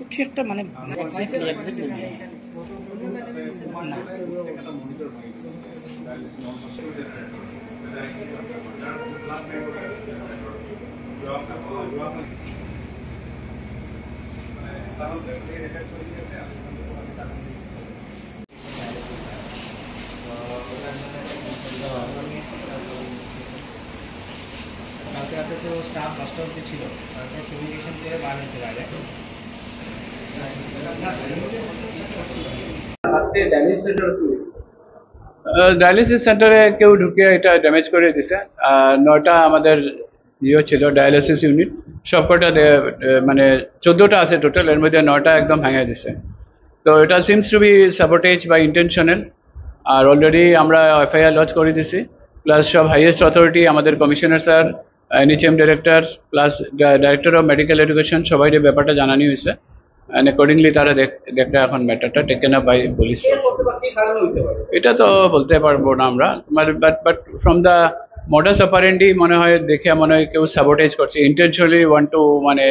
कुछ एक माने एग्जैक्टली কালকে তো স্টাফ 10টা অবধি ছিল, তারপর কমিউনিকেশন করে বার হয়েছে বাইরে। ডায়ালিসিস সেন্টারে কেউ ঢুকে এটা ড্যামেজ করে দিছে। 9টা আমাদের ছিল ডায়ালিসিস ইউনিট, সবকটা মানে 14টা আছে টোটাল, এর মধ্যে 9টা একদম ভেঙে দিছে। তো এটা সিমস টু বি সাবোটেজ বা ইন্টেনশনাল। আর অলরেডি আমরা এফআইআর লঞ্চ করে দিছি, প্লাস সব হাইয়েস্ট অথরিটি, আমাদের commissioner sir, NHM director, plus director of medical education, সবাই ব্যাপারটা জানানো হয়েছে। অ্যান্ড অ্যাকর্ডিংলি তারা দেখতে এখন ম্যাটারটা টেকেন আপ বাই পুলিশ। এটা তো বলতে পারবো না আমরা, but from the modus operandi মনে হয় কেউ সাবোটেজ করছে, ইন্টেনশনালি ওয়ান্ট টু মানে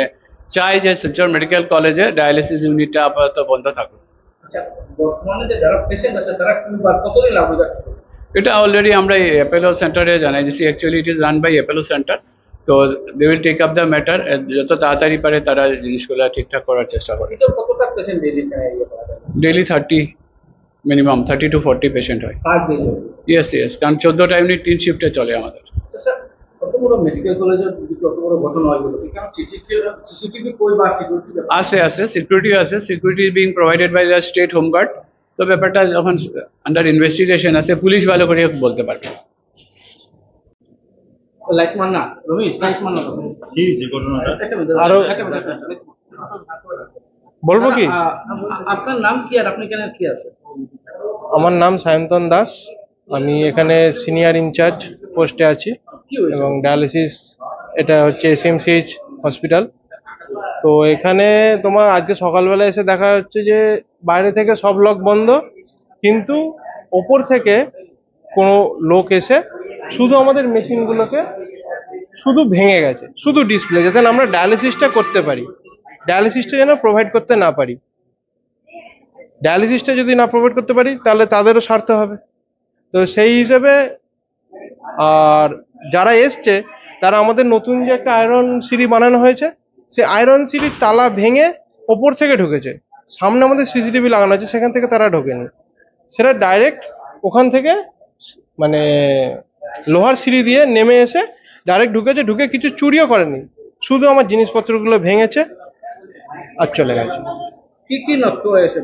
চাই যে শিলচর মেডিকেল কলেজে ডায়ালিসিস ইউনিটটা আপাতত বন্ধ থাকুক। এটা অলরেডি আমরা অ্যাপোলো সেন্টারে জানাই দিছি। Actually it is run by Apollo centre, তো they will take up the matter. যত তাড়াতাড়ি পারে তারা জিনিসগুলো ঠিকঠাক করার চেষ্টা করে। ডেইলি 30 মিনিমাম 30 to 40 পেশেন্ট হয়। ইয়েস, কারণ 14টা ইউনিট 3 শিফটে চলে আমাদের। আছে সিকিউরিটি আছে, security being provided by the state home guard. তো ব্যাপারটা যখন আন্ডার ইনভেস্টিগেশন আছে, পুলিশ ভালো করে বলতে পারবে। আরো বলবো কি? আপনার নাম কি আর আপনি কেন কি আছে? আমার নাম সায়ন্তন দাস, আমি এখানে সিনিয়র ইনচার্জ পোস্টে আছি এবং ডায়ালিসিস এটা হচ্ছে এসএমসিএইচ হসপিটাল। তো এখানে তোমার আজকে সকালবেলা এসে দেখা যাচ্ছে যে বাইরে থেকে সব লক বন্ধ, কিন্তু ওপর থেকে কোনো লোক এসে শুধু আমাদের মেশিনগুলোকে শুধু ভেঙে গেছে, শুধু ডিসপ্লে, যাতে আমরা ডায়ালিসিসটা করতে পারি, ডায়ালিসিসটা যেন প্রোভাইড করতে না পারি। ডায়ালিসিসটা যদি না প্রোভাইড করতে পারি তাহলে তাদেরও স্বার্থ হবে। তো সেই হিসেবে আর যারা এসছে তারা আমাদের নতুন যে একটা আয়রন সিঁড়ি বানানো হয়েছে, সেই আয়রন সিঁড়ির তালা ভেঙে ওপর থেকে ঢুকেছে। সামনে আমাদের সিসিটিভি লাগানো আছে, সেখান থেকে তারা ঢোকেনি, সেটা ডাইরেক্ট ওখান থেকে মানে লোহার সিঁড়ি দিয়ে নেমে এসে ডাইরেক্ট ঢুকেছে, ঢুকে কিছু চুরিও করেনি, শুধু আমার জিনিসপত্রগুলো ভেঙেছে আর চলে গেছে। কি কি নষ্ট হয়েছে?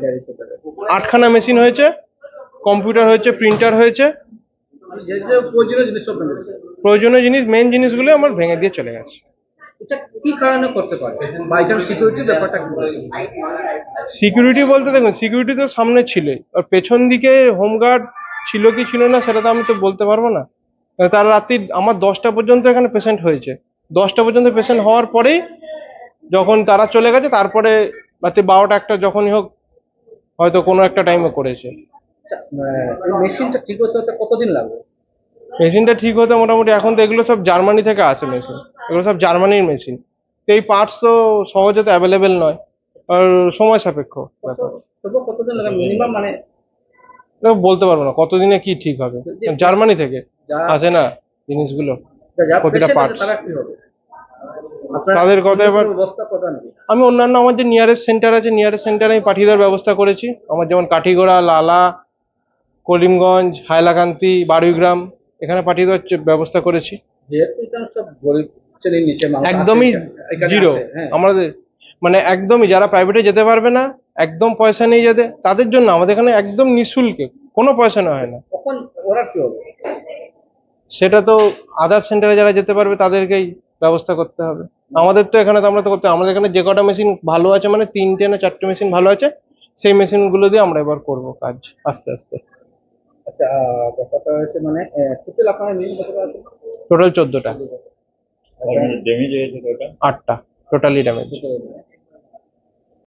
8খানা মেশিন হয়েছে, কম্পিউটার হয়েছে, প্রিন্টার হয়েছে, প্রয়োজনীয় জিনিস মেন জিনিসগুলো আমার ভেঙে দিয়ে চলে গেছে। এটা কি কারণে করতে পারে? বাইকার সিকিউরিটি ব্যাপারটা কি? সিকিউরিটি বলতে দেখুন, সিকিউরিটি তো সামনে ছিল, আর পেছন দিকে হোমগার্ড ছিল কি ছিল না সেটা তো আমি তো বলতে পারবো না। তার রাত্রি আমার 10টা পর্যন্ত এখানে পেশেন্ট হয়েছে, 10টা পর্যন্ত পেশেন্ট হওয়ার পরেই যখন তারা চলে গেছে, তারপরে রাত্রি 12টা 1টা যখনই হোক হয়তো কোনো একটা টাইমে করেছে। মেশিনটা ঠিক হতে কতদিন লাগবে? মেশিনটা ঠিক হতে মোটামুটি, এখন তো এগুলো সব জার্মানি থেকে আসে মেশিন, এগুলো সব জার্মানির মেশিন, তো এই পার্টস তো সহজে তো অ্যাভেলেবেল নয়। আর সময় সাপেক্ষ ব্যাপার। তবু কতদিন লাগে মিনিমাম, মানে এটা বলতে পারবো না কতদিনে কি ঠিক হবে। জার্মানি থেকে যা- আসে না জিনিসগুলো, যা প্রতিটা patient আছে parts। তারা কি হবে? তাদের কথা এবার ব্যবস্থা প্রদান কি? আমি অন্যান্য আমার যে নিয়ারেস্ট সেন্টার আছে, নিয়ারেস্ট সেন্টারে আমি পাঠিয়ে দেওয়ার ব্যবস্থা করেছি। আমার যেমন কাঠিগড়া, লালা, করিমগঞ্জ, হাইলাকান্দি, বারুইগ্রাম, এখানে পাঠিয়ে দেওয়ার ব্যবস্থা করেছি। যেহেতু এটা সব গরিব শ্রেণীর নিচে মানুষ আছে, একদমই এখানে জিরো আছে, হ্যাঁ। আমাদের, মানে একদমই যারা প্রাইভেটে যেতে পারবে না, একদম পয়সা নেই যাদের, তাদের জন্য আমাদের এখানে একদম নিঃশুল্কে, কোনো পয়সা নেওয়া হয় না। তখন ওরা কি হবে? সেটা তো আদার সেন্টারে যারা যেতে পারবে তাদেরকেই ব্যবস্থা করতে হবে। আমাদের তো এখানে তো আমরা তো করতে, আমাদের এখানে যে কটা মেশিন ভালো আছে, মানে 3টে না 4টে মেশিন ভালো আছে, সেই মেশিন গুলো দিয়ে আমরা এবার করব কাজ আস্তে আস্তে। আচ্ছা, ব্যাপারটা হয়েছে মানে টোটাল আপনার মিল কত আছে? টোটাল 14টা, আচ্ছা, ড্যামেজ হয়েছে 8টা টোটালি ড্যামেজ। টোটাল